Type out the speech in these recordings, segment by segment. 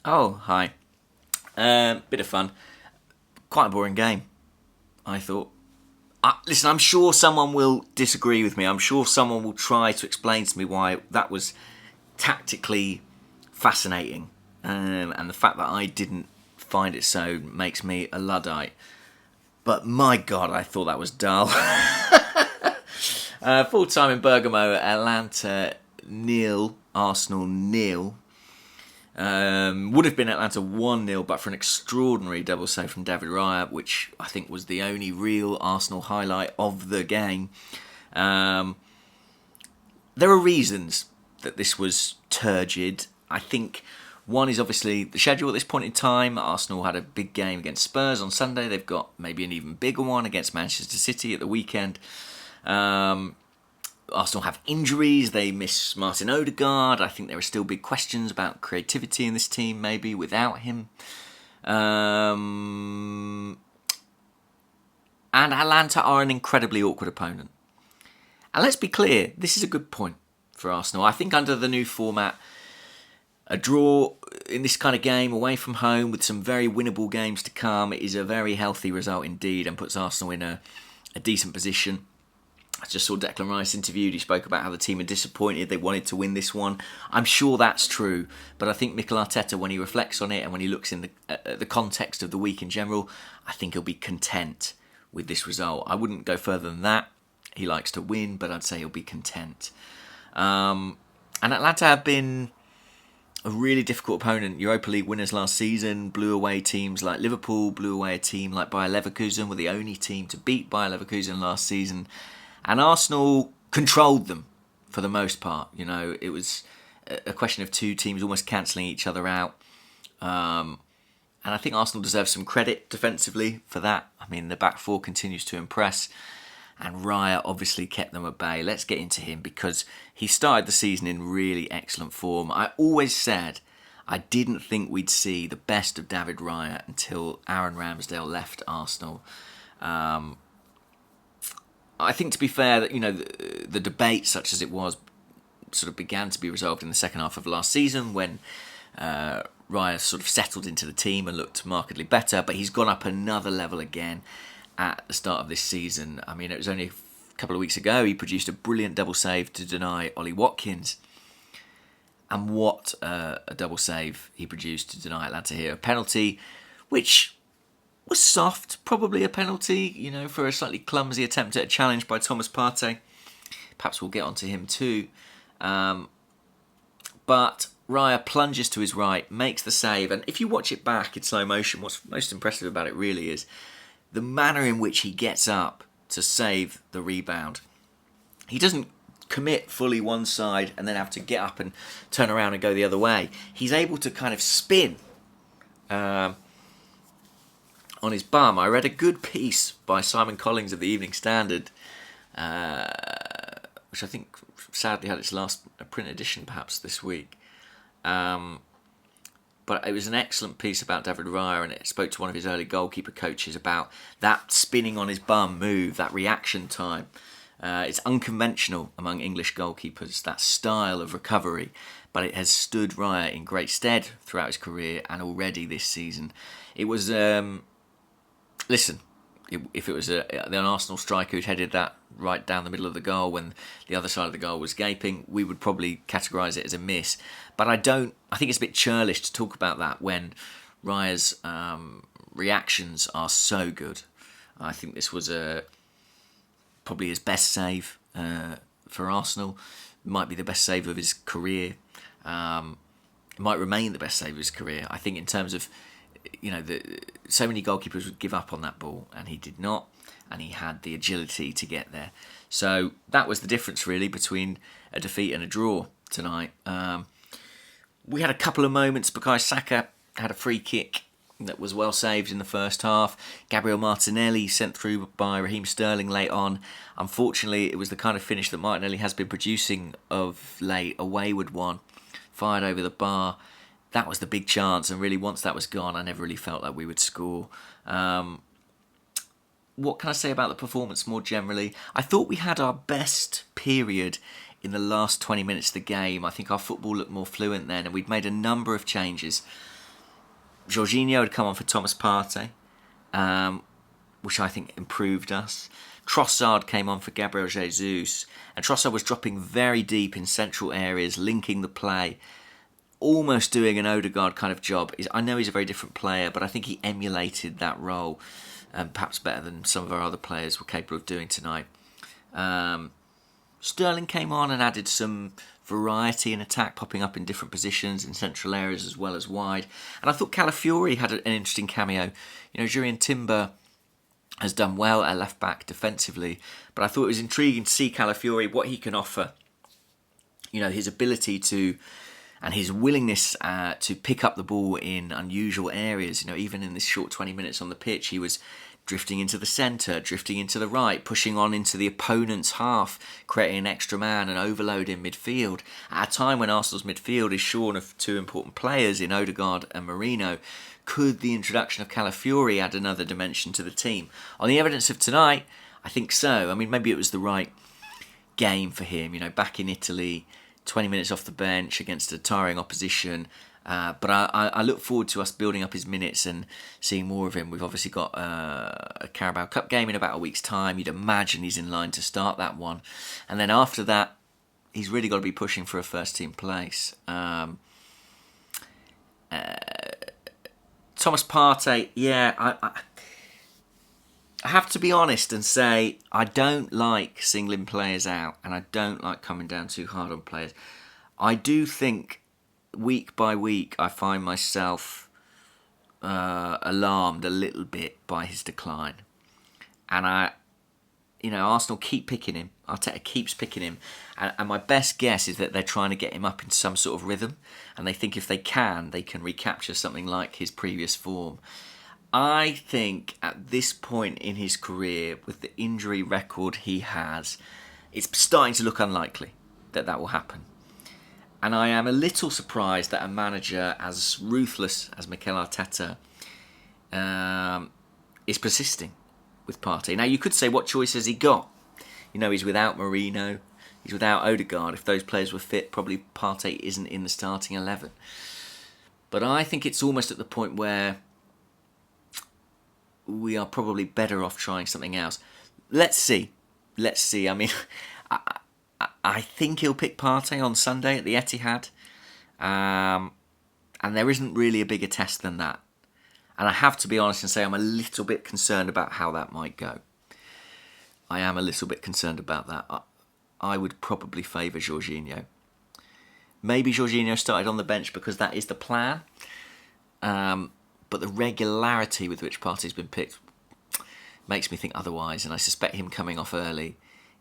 Oh, hi. Bit of fun. Quite a boring game, I thought. Listen, I'm sure someone will disagree with me. I'm sure someone will try to explain to me why that was tactically fascinating. And the fact that I didn't find it so makes me a Luddite. But my God, I thought that was dull. Full time in Bergamo, Atalanta nil, Arsenal nil. Would have been Atlanta 1-0, but for an extraordinary double save from David Raya, which I think was the only real Arsenal highlight of the game. There are reasons that this was turgid. I think one is obviously the schedule at this point in time. Arsenal had a big game against Spurs on Sunday. They've got maybe an even bigger one against Manchester City at the weekend. Arsenal have injuries. They miss Martin Odegaard. I think there are still big questions about creativity in this team, maybe without him. And Atalanta are an incredibly awkward opponent. And let's be clear, this is a good point for Arsenal. I think under the new format, a draw in this kind of game away from home with some very winnable games to come is a very healthy result indeed and puts Arsenal in a decent position. I just saw Declan Rice interviewed. He spoke about how the team are disappointed. They wanted to win this one. I'm sure that's true. But I think Mikel Arteta, when he reflects on it and when he looks in the context of the week in general, I think he'll be content with this result. I wouldn't go further than that. He likes to win, but I'd say he'll be content. And Atlanta have been a really difficult opponent. Europa League winners last season, blew away teams like Liverpool, blew away a team like Bayer Leverkusen, were the only team to beat Bayer Leverkusen last season. And Arsenal controlled them for the most part. You know, it was a question of two teams almost cancelling each other out. And I think Arsenal deserves some credit defensively for that. I mean, the back four continues to impress. And Raya obviously kept them at bay. Let's get into him because he started the season in really excellent form. I always said I didn't think we'd see the best of David Raya until Aaron Ramsdale left Arsenal. I think, to be fair, that the debate, such as it was, sort of began to be resolved in the second half of last season when Raya sort of settled into the team and looked markedly better. But he's gone up another level again at the start of this season. I mean, it was only a couple of weeks ago he produced a brilliant double save to deny Ollie Watkins. And what a double save he produced to deny Atlanta here. A penalty, which was soft, probably a penalty, for a slightly clumsy attempt at a challenge by Thomas Partey. Perhaps we'll get onto him too. But Raya plunges to his right, makes the save, and if you watch it back in slow motion, what's most impressive about it really is the manner in which he gets up to save the rebound. He doesn't commit fully one side and then have to get up and turn around and go the other way. He's able to kind of spin on his bum. I read a good piece by Simon Collins of the Evening Standard, which I think sadly had its last print edition perhaps this week. But it was an excellent piece about David Raya, and it spoke to one of his early goalkeeper coaches about that spinning on his bum move, that reaction time. It's unconventional among English goalkeepers, that style of recovery, but it has stood Raya in great stead throughout his career and already this season. It was... Listen, if it was an Arsenal striker who'd headed that right down the middle of the goal when the other side of the goal was gaping, we would probably categorise it as a miss. But I think it's a bit churlish to talk about that when Raya's reactions are so good. I think this was probably his best save for Arsenal. It might be the best save of his career. It might remain the best save of his career. I think in terms of so many goalkeepers would give up on that ball, and he did not, and he had the agility to get there. So that was the difference really between a defeat and a draw tonight. We had a couple of moments. Bukayo Saka had a free kick that was well saved in the first half. Gabriel Martinelli sent through by Raheem Sterling late on. Unfortunately, it was the kind of finish that Martinelli has been producing of late, a wayward one, fired over the bar. That was the big chance, and really once that was gone, I never really felt like we would score. What can I say about the performance more generally? I thought we had our best period in the last 20 minutes of the game. I think our football looked more fluent then, and we'd made a number of changes. Jorginho had come on for Thomas Partey, which I think improved us. Trossard came on for Gabriel Jesus, and Trossard was dropping very deep in central areas, linking the play, almost doing an Odegaard kind of job. I know he's a very different player, but I think he emulated that role, perhaps better than some of our other players were capable of doing tonight. Sterling came on and added some variety in attack, popping up in different positions in central areas as well as wide. And I thought Calafiori had an interesting cameo. Jurrien Timber has done well at left back defensively, but I thought it was intriguing to see Calafiori, what he can offer. His ability to, and his willingness to pick up the ball in unusual areas. Even in this short 20 minutes on the pitch, he was drifting into the centre, drifting into the right, pushing on into the opponent's half, creating an extra man and overload in midfield. At a time when Arsenal's midfield is shorn of two important players in Odegaard and Merino, could the introduction of Calafiori add another dimension to the team? On the evidence of tonight, I think so. Maybe it was the right game for him. Back in Italy, 20 minutes off the bench against a tiring opposition. But I look forward to us building up his minutes and seeing more of him. We've obviously got a Carabao Cup game in about a week's time. You'd imagine he's in line to start that one. And then after that, he's really got to be pushing for a first-team place. Thomas Partey, I have to be honest and say I don't like singling players out, and I don't like coming down too hard on players. I do think week by week I find myself alarmed a little bit by his decline, and Arsenal keep picking him. Arteta keeps picking him, and my best guess is that they're trying to get him up in some sort of rhythm, and they think if they can recapture something like his previous form. I think at this point in his career, with the injury record he has, it's starting to look unlikely that will happen. And I am a little surprised that a manager as ruthless as Mikel Arteta is persisting with Partey. Now, you could say, what choice has he got? He's without Merino, he's without Odegaard. If those players were fit, probably Partey isn't in the starting 11. But I think it's almost at the point where we are probably better off trying something else. Let's see. I think he'll pick Partey on Sunday at the Etihad. And there isn't really a bigger test than that. And I have to be honest and say I'm a little bit concerned about how that might go. I am a little bit concerned about that. I would probably favour Jorginho. Maybe Jorginho started on the bench because that is the plan. But the regularity with which Partey's been picked makes me think otherwise. And I suspect him coming off early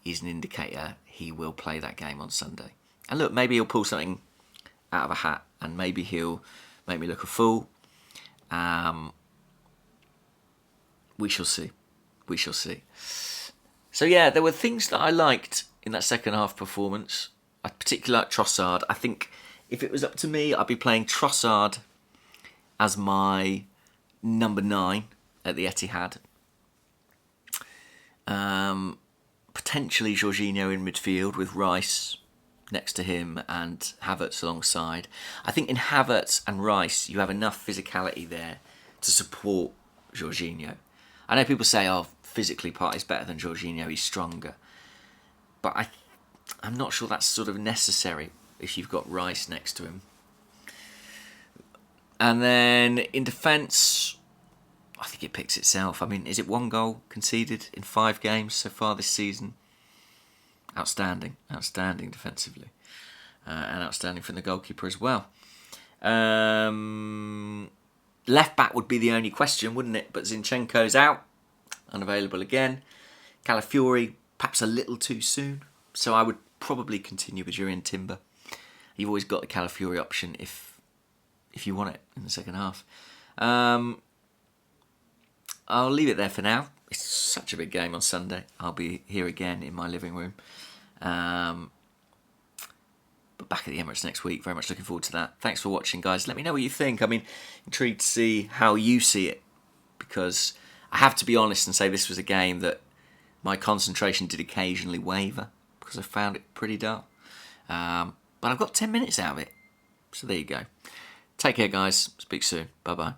is an indicator he will play that game on Sunday. And look, maybe he'll pull something out of a hat, and maybe he'll make me look a fool. We shall see. So yeah, there were things that I liked in that second half performance. I particularly like Trossard. I think if it was up to me, I'd be playing Trossard as my number 9 at the Etihad. Potentially Jorginho in midfield with Rice next to him and Havertz alongside. I think in Havertz and Rice, you have enough physicality there to support Jorginho. I know people say, physically Partey's better than Jorginho, he's stronger. But I'm not sure that's sort of necessary if you've got Rice next to him. And then in defence, I think it picks itself. Is it 1 goal conceded in 5 games so far this season? Outstanding defensively. And outstanding from the goalkeeper as well. Left back would be the only question, wouldn't it? But Zinchenko's out, unavailable again. Calafiori, perhaps a little too soon. So I would probably continue with Jurrien Timber. You've always got the Calafiori option if you want it in the second half. I'll leave it there for now. It's such a big game on Sunday. I'll be here again in my living room. But back at the Emirates next week. Very much looking forward to that. Thanks for watching, guys. Let me know what you think. Intrigued to see how you see it. Because I have to be honest and say this was a game that my concentration did occasionally waver. Because I found it pretty dull. But I've got 10 minutes out of it. So there you go. Take care, guys. Speak soon. Bye-bye.